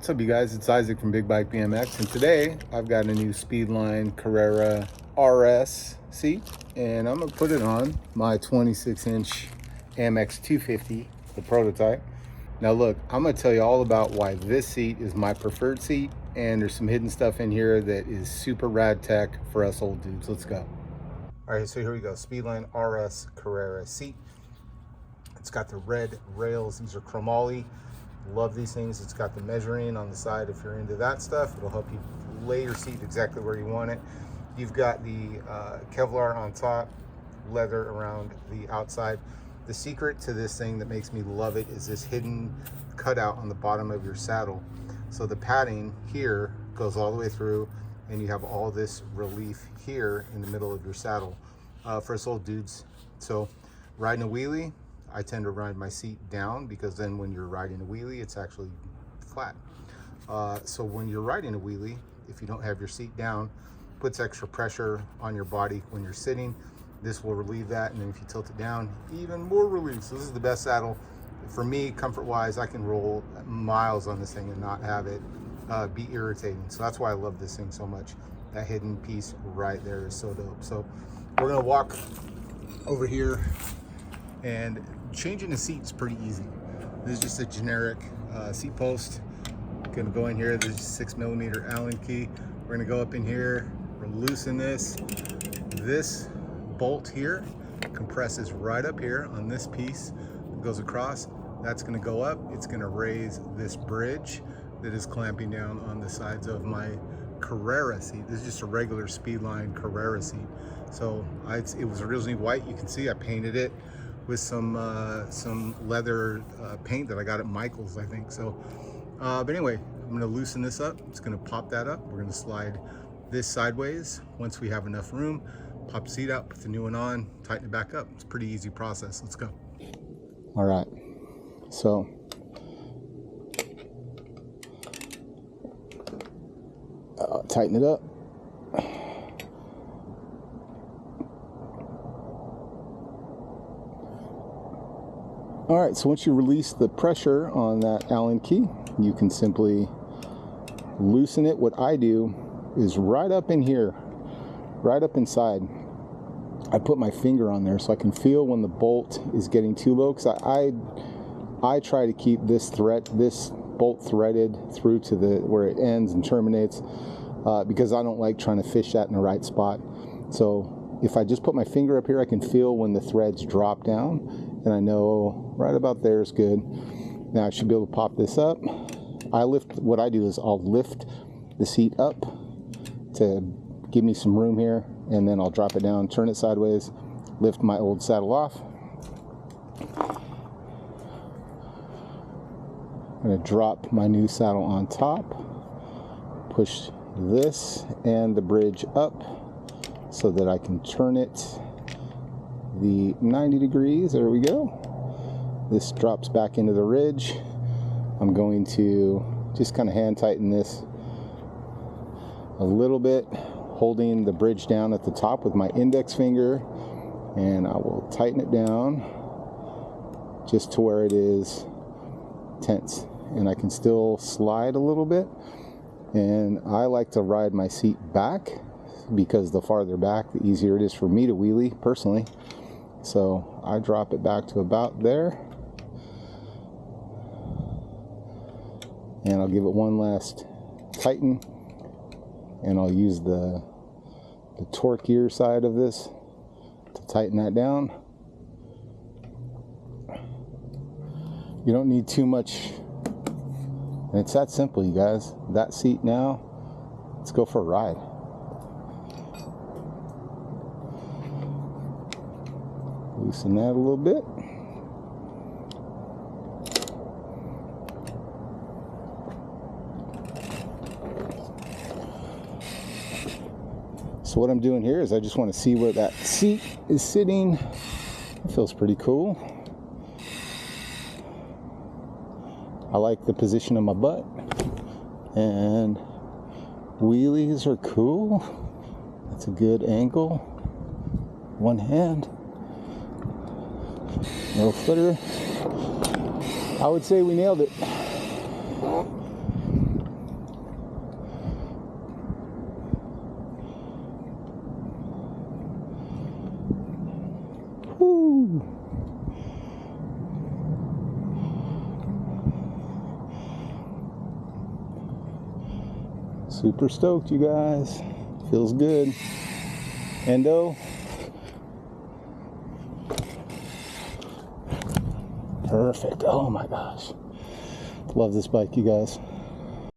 What's up, you guys? It's Isaac from Big Bike BMX, and today I've got a new Speedline Carrera RS seat, and I'm gonna put it on my 26-inch MX 250, the prototype. Now look, I'm gonna tell you all about why this seat is my preferred seat, and there's some hidden stuff in here that is super rad tech for us old dudes. Let's go. All right, so here we go. Speedline RS Carrera seat. It's got the red rails. These are chromoly. Love these things. It's got the measuring on the side. If you're into that stuff, it'll help you lay your seat exactly where you want it. You've got the Kevlar on top, leather around the outside. The secret to this thing that makes me love it is this hidden cutout on the bottom of your saddle. So the padding here goes all the way through, and you have all this relief here in the middle of your saddle for us old dudes. So riding a wheelie, I tend to ride my seat down, because then when you're riding a wheelie, it's actually flat. So when you're riding a wheelie, if you don't have your seat down, puts extra pressure on your body when you're sitting. This will relieve that, and then if you tilt it down, even more relief. So this is the best saddle for me, comfort-wise. I can roll miles on this thing and not have it be irritating. So that's why I love this thing so much. That hidden piece right there is so dope. So we're gonna walk over here, and changing the seat is pretty easy. This is just a generic seat post. Gonna go in here. This is 6mm Allen key. We're gonna go up in here. We're gonna loosen this. This bolt here compresses right up here on this piece. It goes across. That's gonna go up. It's gonna raise this bridge that is clamping down on the sides of my Carrera seat. This is just a regular Speedline Carrera seat. So it was originally white. You can see I painted it with some leather paint that I got at Michael's, I think. So, but anyway, I'm gonna loosen this up. It's gonna pop that up. We're gonna slide this sideways. Once we have enough room, pop the seat out, put the new one on, tighten it back up. It's a pretty easy process. Let's go. All right, so tighten it up. All right, so once you release the pressure on that Allen key, you can simply loosen it. What I do is right up in here, right up inside, I put my finger on there so I can feel when the bolt is getting too low, because I try to keep this bolt threaded through to where it ends and terminates, because I don't like trying to fish that in the right spot. So if I just put my finger up here, I can feel when the threads drop down, and I know right about there is good. Now I should be able to pop this up. What I do is I'll lift the seat up to give me some room here, and then I'll drop it down, turn it sideways, lift my old saddle off. I'm gonna drop my new saddle on top, push this and the bridge up so that I can turn it the 90 degrees. There we go. This drops back into the ridge. I'm going to just kind of hand tighten this a little bit, holding the bridge down at the top with my index finger, and I will tighten it down just to where it is tense, and I can still slide a little bit. And I like to ride my seat back, because the farther back, the easier it is for me to wheelie personally. So I drop it back to about there, and I'll give it one last tighten, and I'll use the torque gear side of this to tighten that down. You don't need too much, and it's that simple, you guys. That seat now, let's go for a ride. Loosen that a little bit. So what I'm doing here is I just want to see where that seat is sitting. It feels pretty cool. I like the position of my butt, and wheelies are cool. That's a good angle. One hand. No footer. I would say we nailed it. Woo! Super stoked, you guys. Feels good. Endo. Perfect. Oh my gosh. Love this bike, you guys.